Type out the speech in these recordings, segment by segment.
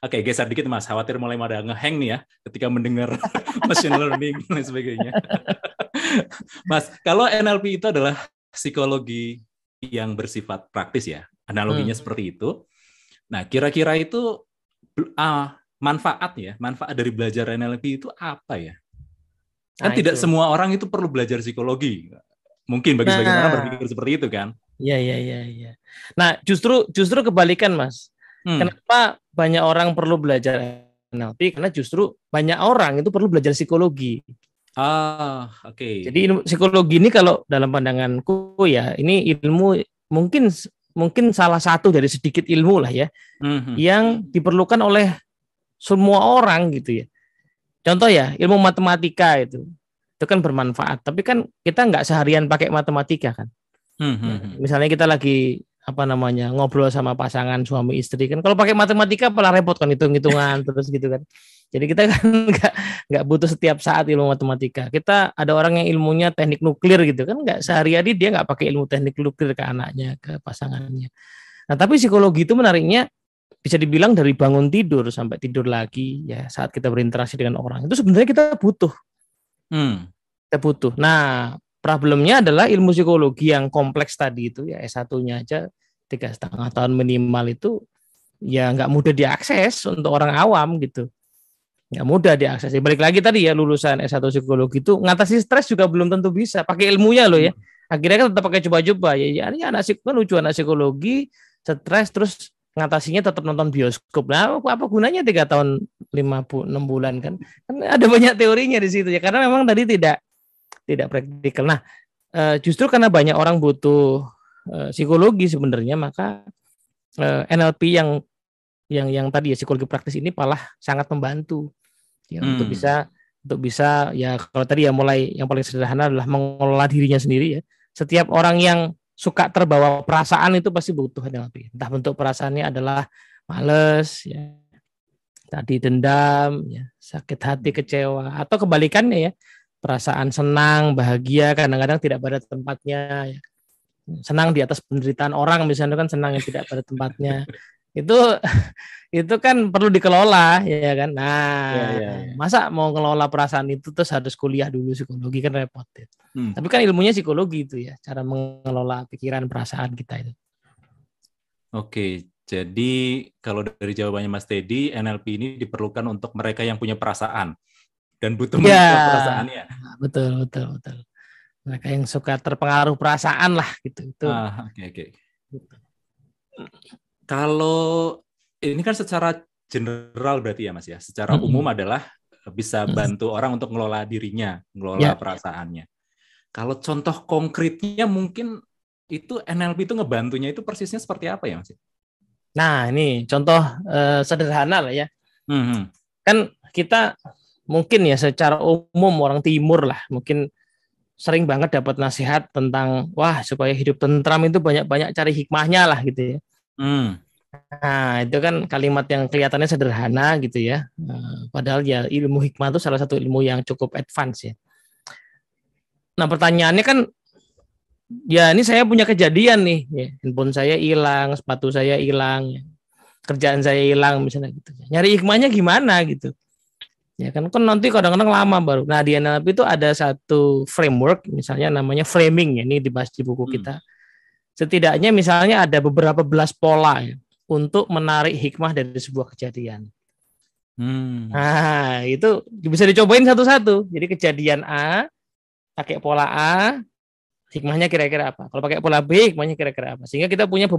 Oke, geser dikit Mas, khawatir mulai pada ngehang nih ya ketika mendengar machine learning dan sebagainya. Mas, kalau NLP itu adalah psikologi yang bersifat praktis ya, analoginya seperti itu. Nah, kira-kira itu manfaat dari belajar NLP itu apa ya? Kan tidak semua orang itu perlu belajar psikologi. Mungkin bagi sebagian orang berpikir seperti itu kan? Iya. Nah, justru kebalikan, Mas. Kenapa banyak orang perlu belajar NLP? Karena justru banyak orang itu perlu belajar psikologi. Oke. Jadi psikologi ini kalau dalam pandanganku ya, ini ilmu mungkin salah satu dari sedikit ilmu lah ya, yang diperlukan oleh semua orang gitu ya. Contoh ya, ilmu matematika itu kan bermanfaat. Tapi kan kita nggak seharian pakai matematika kan. Misalnya kita lagi ngobrol sama pasangan suami istri kan, kalau pakai matematika malah repot kan, hitung-hitungan terus gitu kan. Jadi kita kan nggak butuh setiap saat ilmu matematika. Kita ada orang yang ilmunya teknik nuklir gitu kan, nggak sehari-hari dia nggak pakai ilmu teknik nuklir ke anaknya, ke pasangannya. Nah tapi psikologi itu menariknya bisa dibilang dari bangun tidur sampai tidur lagi ya, saat kita berinteraksi dengan orang itu sebenarnya kita butuh. Kita butuh. Nah problemnya adalah ilmu psikologi yang kompleks tadi itu ya, S1-nya aja 3,5 tahun minimal itu ya nggak mudah diakses untuk orang awam gitu, nggak mudah diakses. Balik lagi tadi ya, lulusan S1 psikologi itu ngatasi stres juga belum tentu bisa pakai ilmunya loh ya. Akhirnya kan tetap pakai coba-coba ya. Ini anak psikologi stres terus ngatasinya tetap nonton bioskop. Nah, apa gunanya 3 tahun 6 bulan kan ada banyak teorinya di situ ya, karena memang tadi tidak praktikal. Nah, justru karena banyak orang butuh psikologi sebenarnya, maka NLP yang tadi ya, psikologi praktis ini malah sangat membantu ya, untuk bisa ya, kalau tadi ya mulai yang paling sederhana adalah mengelola dirinya sendiri ya. Setiap orang yang suka terbawa perasaan itu pasti butuh NLP. Entah bentuk perasaannya adalah males ya, tadi dendam ya, sakit hati, kecewa, atau kebalikannya ya, perasaan senang, bahagia, kadang-kadang tidak pada tempatnya ya. Senang di atas penderitaan orang misalnya kan, senang yang tidak pada tempatnya. Itu kan perlu dikelola ya kan. Nah, masa mau ngelola perasaan itu terus harus kuliah dulu psikologi, kan repot ya. Tapi kan ilmunya psikologi itu ya, cara mengelola pikiran perasaan kita itu. Oke, jadi kalau dari jawabannya Mas Teddy, NLP ini diperlukan untuk mereka yang punya perasaan dan butuh mengelola perasaannya. Betul. Mereka yang suka terpengaruh perasaan lah gitu. Oke. Kalau ini kan secara general berarti ya Mas ya, secara umum adalah bisa bantu orang untuk ngelola dirinya, ngelola perasaannya. Kalau contoh konkretnya mungkin itu NLP itu ngebantunya itu persisnya seperti apa ya Mas? Nah ini contoh sederhana lah ya. Kan kita mungkin ya secara umum orang timur lah mungkin sering banget dapat nasihat tentang wah supaya hidup tentram itu banyak-banyak cari hikmahnya lah gitu ya. Nah itu kan kalimat yang kelihatannya sederhana gitu ya. Padahal ya ilmu hikmah itu salah satu ilmu yang cukup advance ya. Nah pertanyaannya kan ya, ini saya punya kejadian nih ya, handphone saya hilang, sepatu saya hilang ya, kerjaan saya hilang misalnya gitu. Nyari hikmahnya gimana gitu. Ya kan nanti kadang-kadang lama baru. Nah di NLP itu ada satu framework misalnya namanya framing ya, ini dibahas di buku kita. Setidaknya misalnya ada beberapa belas pola ya, untuk menarik hikmah dari sebuah kejadian. Nah itu bisa dicobain satu-satu. Jadi kejadian A pakai pola A, hikmahnya kira-kira apa? Kalau pakai pola B, hikmahnya kira-kira apa? Sehingga kita punya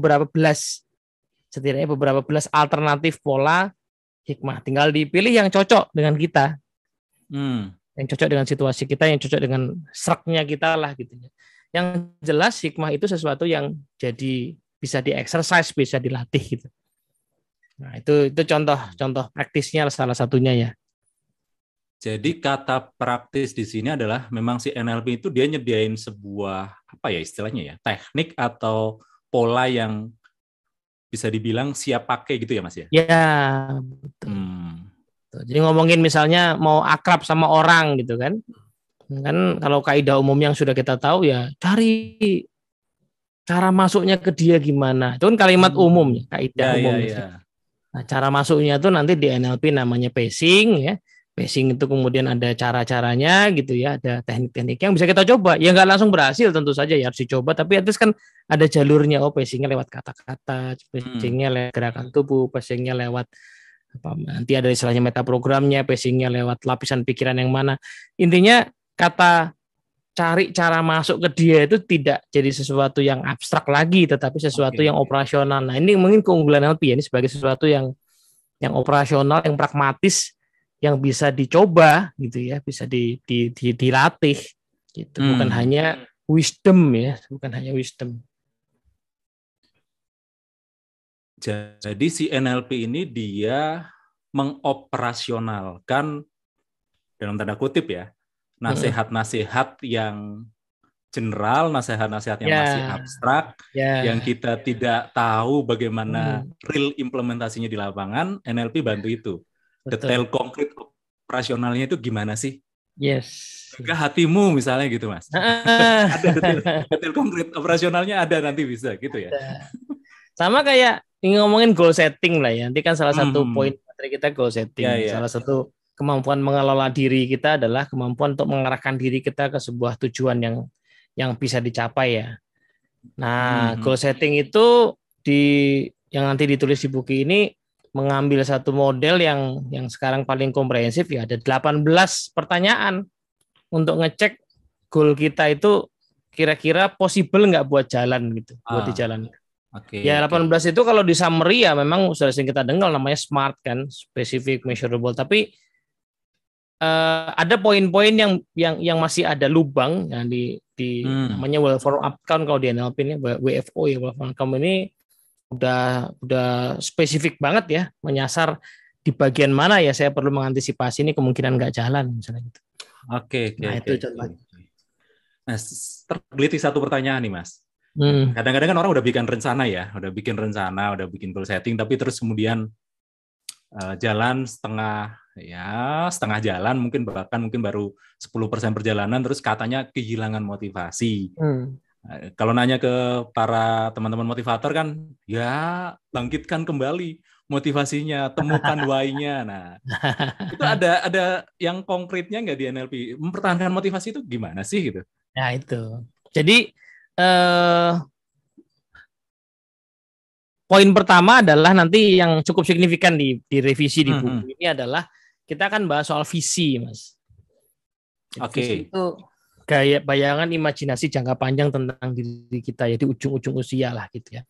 setidaknya beberapa belas alternatif pola hikmah. Tinggal dipilih yang cocok dengan kita, yang cocok dengan situasi kita, yang cocok dengan seraknya kita lah gitu. Yang jelas hikmah itu sesuatu yang jadi bisa di-exercise, bisa dilatih gitu. Nah itu contoh praktisnya salah satunya ya. Jadi kata praktis di sini adalah memang si NLP itu dia nyediain sebuah apa ya istilahnya ya, teknik atau pola yang bisa dibilang siap pakai gitu ya Mas ya? Ya, betul. Jadi ngomongin misalnya mau akrab sama orang gitu kan kalau kaidah umum yang sudah kita tahu ya, cari cara masuknya ke dia gimana. Itu kan kalimat umum ya, kaidah umum. Nah, cara masuknya itu nanti di NLP namanya pacing ya. Pacing itu kemudian ada cara-caranya gitu ya, ada teknik-teknik yang bisa kita coba. Ya nggak langsung berhasil tentu saja ya harus dicoba, tapi at least kan ada jalurnya. Oh, pacingnya lewat kata-kata, pacingnya lewat gerakan tubuh, pacingnya lewat apa, nanti ada istilahnya metaprogramnya, pacingnya lewat lapisan pikiran yang mana. Intinya kata cari cara masuk ke dia itu tidak jadi sesuatu yang abstrak lagi, tetapi sesuatu yang operasional. Nah, ini mungkin keunggulan NLP ya, ini sebagai sesuatu yang operasional, yang pragmatis, yang bisa dicoba gitu ya, bisa dilatih gitu. Bukan hanya wisdom ya, bukan hanya wisdom. Jadi si NLP ini dia mengoperasionalkan dalam tanda kutip ya, nasihat-nasihat yang general, nasihat-nasihat yang masih abstrak, yang kita tidak tahu bagaimana real implementasinya di lapangan, NLP bantu itu. Detail konkret operasionalnya itu gimana sih? Yes. Juga hatimu misalnya gitu, Mas. Ada detail konkret operasionalnya ada, nanti bisa gitu ya. Sama kayak ngomongin goal setting lah ya. Nanti kan salah satu poin materi kita goal setting. Salah satu kemampuan mengelola diri kita adalah kemampuan untuk mengarahkan diri kita ke sebuah tujuan yang bisa dicapai ya. Nah, goal setting itu yang nanti ditulis di buku ini mengambil satu model yang sekarang paling komprehensif ya, ada 18 pertanyaan untuk ngecek goal kita itu kira-kira possible nggak buat jalan gitu, buat dijalankan. Ya 18 itu kalau di summary ya memang sudah sering kita dengar namanya SMART kan, specific, measurable, tapi ada poin-poin yang masih ada lubang yang namanya well-formed outcome kalau di NLP ini WFO ya, well-formed outcome ini udah spesifik banget ya, menyasar di bagian mana ya saya perlu mengantisipasi ini kemungkinan nggak jalan misalnya gitu. Nah itu contohnya. Nah, tergelitik satu pertanyaan nih Mas. Kadang-kadang kan orang udah bikin rencana, udah bikin goal setting, tapi terus kemudian jalan setengah jalan, mungkin baru 10% perjalanan, terus katanya kehilangan motivasi. Kalau nanya ke para teman-teman motivator kan, ya bangkitkan kembali motivasinya, temukan why-nya. Nah, itu ada yang konkretnya nggak di NLP? Mempertahankan motivasi itu gimana sih gitu? Nah itu, jadi poin pertama adalah nanti yang cukup signifikan di revisi di buku ini adalah kita akan bahas soal visi, Mas. Visi itu gaya bayangan imajinasi jangka panjang tentang diri kita ya di ujung-ujung usia lah gitu ya.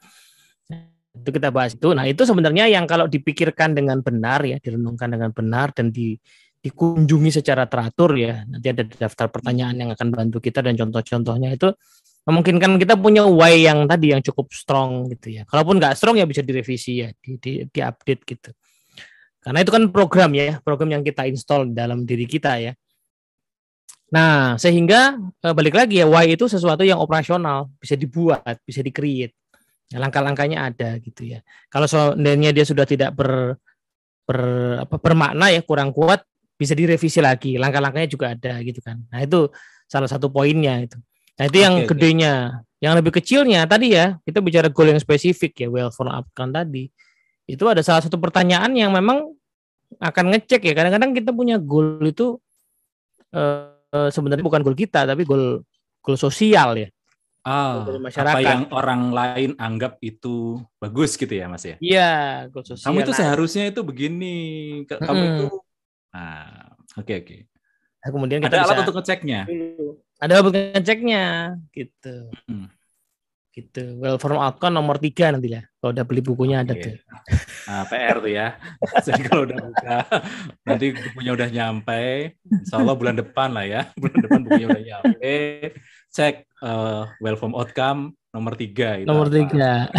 Itu kita bahas itu. Nah itu sebenarnya yang kalau dipikirkan dengan benar ya, direnungkan dengan benar dan dikunjungi secara teratur ya. Nanti ada daftar pertanyaan yang akan bantu kita dan contoh-contohnya itu memungkinkan kita punya why yang tadi yang cukup strong gitu ya. Kalaupun nggak strong ya bisa direvisi ya, diupdate gitu. Karena itu kan program yang kita install dalam diri kita ya. Nah, sehingga balik lagi ya, why itu sesuatu yang operasional, bisa dibuat, bisa di-create. Ya, langkah-langkahnya ada gitu ya. Kalau seandainya dia sudah tidak bermakna ya, kurang kuat, bisa direvisi lagi. Langkah-langkahnya juga ada gitu kan. Nah, itu salah satu poinnya itu. Nah, itu yang gedenya. Yang lebih kecilnya tadi ya, kita bicara goal yang spesifik ya, well-formed outcome tadi. Itu ada salah satu pertanyaan yang memang akan ngecek ya. Kadang-kadang kita punya goal itu sebenarnya bukan goal kita, tapi goal sosial ya. Masyarakat. Apa yang orang lain anggap itu bagus gitu ya Mas ya? Iya, goal sosial. Kamu itu seharusnya itu begini, kamu itu. Oke. Nah, kemudian kita ada alat untuk ngeceknya. Ada alat untuk ngeceknya, gitu. Gitu. Well-formed outcome nomor 3 nanti ya. Kalau udah beli bukunya ada tuh. PR tuh ya. Jadi kalau udah buka, nanti bukunya udah nyampe. Insya Allah bulan depan lah ya. Bulan depan bukunya udah nyampe. Cek well-formed outcome nomor 3. Nomor 3.